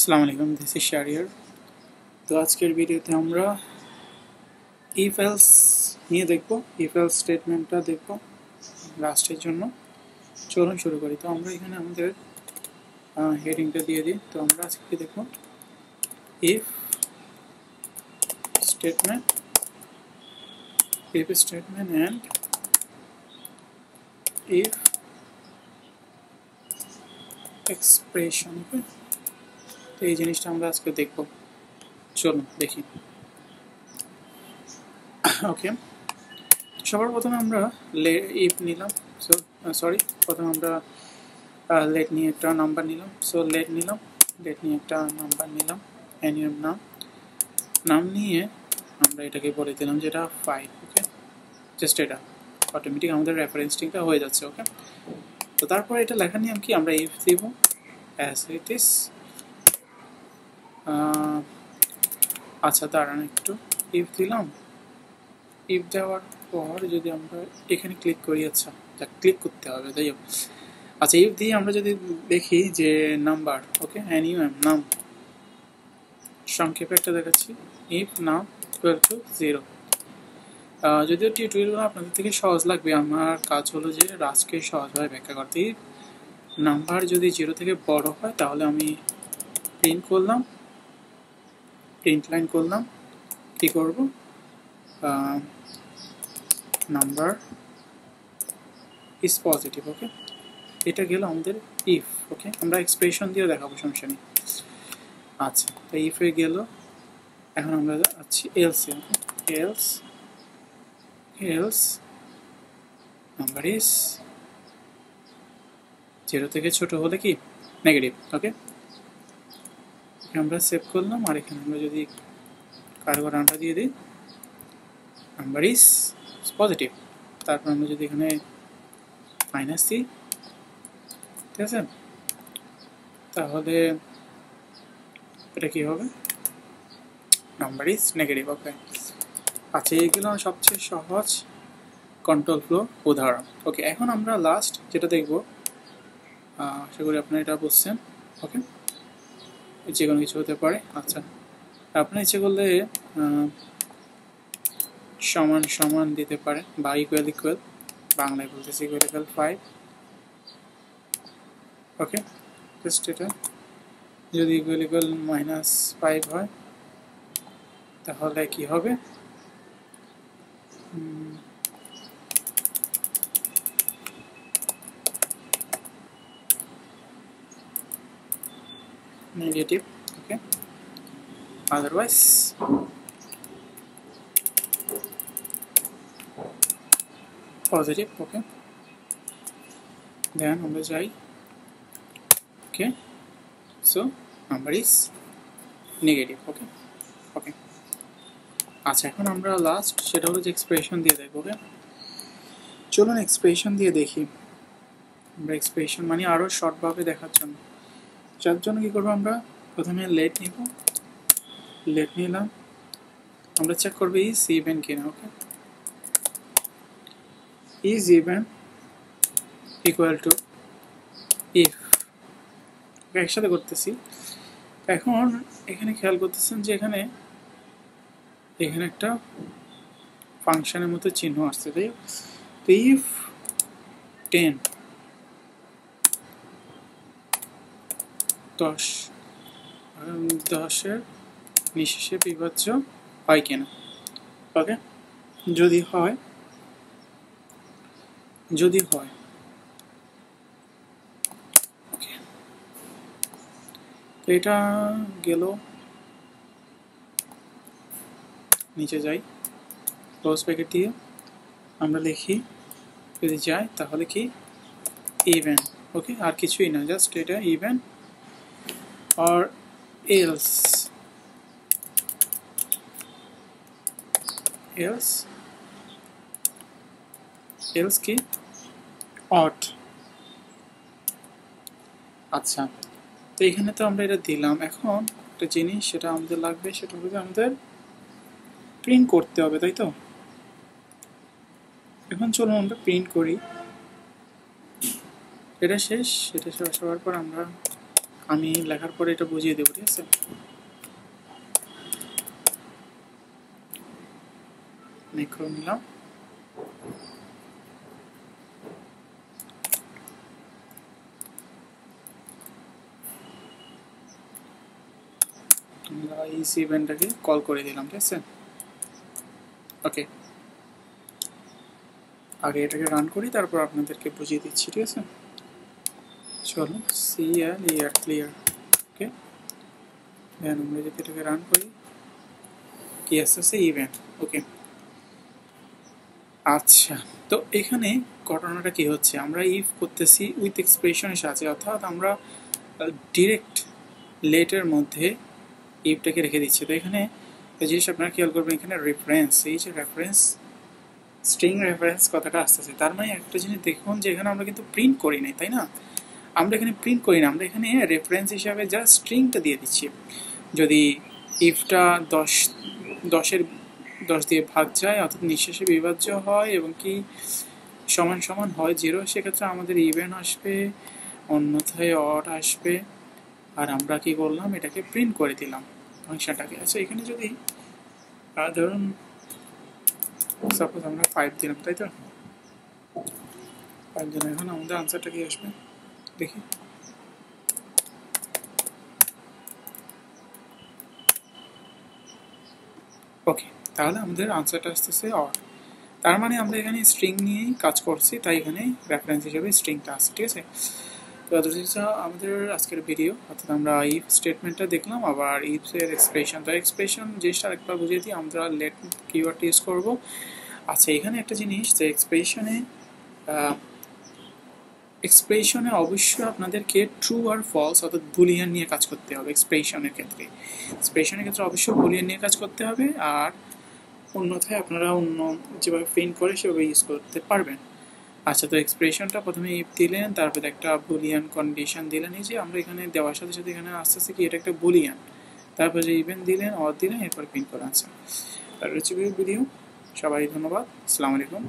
আসসালামু আলাইকুম, this is Shahriar. তো আজকের ভিডিওতে আমরা ইফ এলস নিয়ে দেখব, ইফ এলস স্টেটমেন্টটা দেখব লাস্টের জন্য। চলুন শুরু করি। তো আমরা এখানে আমাদের হেডিংটা দিয়ে দিই। তো আমরা আজকে দেখব if statement and if expression. তো এই জিনিসটা আমরা আজকে দেখব। চলুন দেখি। ওকে, সবার প্রথমে আমরা ইফ নিলাম। প্রথমে আমরা লেট নিয়ে একটা নাম্বার নিলাম। লেট নিয়ে একটা নাম্বার নিলাম, অ্যানিয়াম নাম নিয়ে আমরা এটাকে বলে দিলাম যেটা 5। ওকে, জাস্ট এটা অটোমেটিক আমাদের রেফারেন্সিংটা হয়ে যাচ্ছে। ওকে, তো তারপর এটা লেখার নিয়ম কি, আমরা ইফ দিব অ্যাজ ইট ইজ। আচ্ছা, দাঁড়ান একটু, ইফ দিলাম। ইফ দেওয়ার পর যদি আমরা এখানে ক্লিক করি, আচ্ছা ক্লিক করতে হবে, তাই হোক। আচ্ছা, ইফ দিয়ে আমরা যদি দেখি যে নাম্বার, ওকে, অ্যানিয়াম নাম, সংক্ষেপে একটা দেখাচ্ছি, ইফ নাম ইকুয়াল টু 0। যদিও টিউটোরিয়াল আপনাদের থেকে সহজ লাগবে, আমার কাজ হলো যে রাজকে সহজভাবে ব্যাখ্যা করতে। নাম্বার যদি 0 থেকে বড় হয় তাহলে আমি প্রিন্ট লাইন করলাম, কি করব, নাম্বার ইজ পজিটিভ। ওকে, এটা গেল আমাদের ইফ। ওকে, আমরা এক্সপ্রেশন দিয়েও দেখাবো, সমস্যা নেই। আচ্ছা, তো ইফে গেল। এখন আমরা আছি এলসে। এলস নাম্বার ইজ 0 থেকে ছোট হলে কি নেগেটিভ। ওকে, আমরা সেভ করলাম। আর এখানে আমরা যদি কারগরানটা দিয়ে দিই, নাম্বার ইজ পজিটিভ। তারপর আমরা যদি এখানে মাইনাস দিই, ঠিক আছে, তাহলে এটা কি হবে, নাম্বার ইজ নেগেটিভ। ওকে, আচ্ছা, এইগুলো সবচেয়ে সহজ কন্ট্রোল ফ্লো উদাহরণ। ওকে, এখন আমরা লাস্ট যেটা দেখব, আশা করি আপনারা এটা বুঝছেন। ওকে, যে কোনো কিছু হতে পারে। আচ্ছা, আপনি ইচ্ছে করলে সমান সমান দিতে পারেন, বা ইকুয়াল, বাংলায় বলতেছি ইকুয়াল 5। ওকে, জাস্ট এটা যদি ইকুয়াল -5 হয় তাহলে কি হবে, নেগেটিভ। ওকে, আদারওয়াইজ পজিটিভ। ওকে, দেন আমরা যাই। ওকে, সো নাম্বার ইজ নেগেটিভ। ওকে, আচ্ছা, এখন আমরা লাস্ট সেটা হলো যে এক্সপ্রেশন দিয়ে দেখবো। ওকে, চলুন এক্সপ্রেশন দিয়ে দেখি। আমরা এক্সপ্রেশন মানে আরও শর্টভাবে দেখার জন্য, যার জন্য কী করবো, আমরা প্রথমে লেট নিলাম। আমরা চেক করবো ইজ ইভেন কিনা। Okay, is even equal to if. একসাথে করতেছি। এখন এখানে খেয়াল করতেছেন যে এখানে একটা ফাংশনের মতো চিহ্ন আসছে, তাই। তো ইফ 10 নিঃশেষে বিভাজ্য হয় কিনা। ওকে, যদি হয় ওকে, তো এটা গেল। নিচে যাই, ক্লোজ ব্র্যাকেট দিয়ে আমরা লিখি, যদি যাই তাহলে কি ইভেন। ওকে, আর কিছুই না, জাস্ট এটা ইভেন or else কি অট। আচ্ছা, তো এখানে তো আমরা এটা দিলাম। এখন একটা জিনিস সেটা আমাদের লাগবে, সেটা হলো আমাদের প্রিন্ট করতে হবে, তাই তো। এখন চলুন আমরা প্রিন্ট করি। এটা শেষ হওয়ার পর আমরা আমি লেখার পরে এটা বুঝিয়ে দেবো, ঠিক আছে? ম্যাক্রো নিলাম, আমরা এই ইভেন্টটাকে কল করে দিলাম, ঠিক আছে? ওকে, আগে এটাকে রান করি, তারপর আপনাদেরকে বুঝিয়ে দিচ্ছি, ঠিক আছে? চলো, clear, ওকে। দেন আমরা যদি এটাকে রান করি, কি আসছে ইভেন্ট, ওকে। আচ্ছা, তো এখানে ঘটনাটা কি হচ্ছে, আমরা ইফ করতেছি উইথ এক্সপ্রেশনের সাথে, অর্থাৎ আমরা ডিরেক্ট লেটের মধ্যে ইফটাকে রেখে দিচ্ছি। তো এখানে এই জিনিস আপনারা খেয়াল করবেন, এখানে রেফারেন্স, এই যে রেফারেন্স, স্ট্রিং রেফারেন্স কথাটা আসতেছে, তার মানে একটা জিনিস দেখুন যে এখানে আমরা কিন্তু প্রিন্ট করি নাই, তাই না? আমরা এখানে প্রিন্ট করি না, আমরা এখানে রেফারেন্স হিসাবে জাস্ট স্ট্রিংটা দিয়ে দিচ্ছি। যদি ইফটা 10 দিয়ে ভাগ যায়, অর্থাৎ নিঃশেষে বিভাজ্য হয় এবং কি সমান সমান হয় 0, সেক্ষেত্রে আমাদের ইভেন আসবে, অন্যথায় অড আসবে। আর আমরা কি করলাম, এটাকে প্রিন্ট করে দিলাম ফাংশনটাকে। আচ্ছা, এখানে যদি ধরুন সাপোজ আমরা 5 দিলাম, তাই তো? 5 দিলাম, এখন আমাদের আনসারটা কি আসবে দেখি। ওকে, তাহলে আমাদের আনসারটা আসতেছে অড। তার মানে আমরা এখানে স্ট্রিং নিয়েই কাজ করছি, তাই এখানে রেফারেন্স হিসেবে স্ট্রিংটা আসছে, ঠিক আছে? তো আমাদের আজকের ভিডিও, অর্থাৎ আমরা ইফ স্টেটমেন্টটা দেখলাম, আবার ইফের এক্সপ্রেশন। তো এক্সপ্রেশন জিনিসটা আরেকবার বুঝিয়ে দিই, আমরা লেট কিওয়ার্ড ইউজ করব। আচ্ছা, এখানে একটা জিনিস যে এক্সপ্রেশনে অবশ্যই আপনাদেরকে ট্রু আর ফলস অর্থাৎ বুলিয়ান নিয়ে কাজ করতে হবে। এক্সপ্রেশনের ক্ষেত্রে অবশ্যই বুলিয়ান নিয়ে কাজ করতে হবে, আর অন্যথায় আপনারা অন্য যেভাবে প্রিন্ট করে সেভাবে ইউজ করতে পারবেন। আচ্ছা, তো এক্সপ্রেশনটা প্রথমে ইফ দিলেন, তারপরে একটা বুলিয়ান কন্ডিশন দিলেন, এই যে আমরা এখানে দেওয়ার সাথে সাথে এখানে আস্তে আস্তে কি এটা একটা বুলিয়ান, তারপরে যে ইভেন দিলেন, অর দিলেন, এরপর প্রিন্ট করা আছে। তার হচ্ছে ভিডিও। সবাই ধন্যবাদ, আসসালামু আলাইকুম।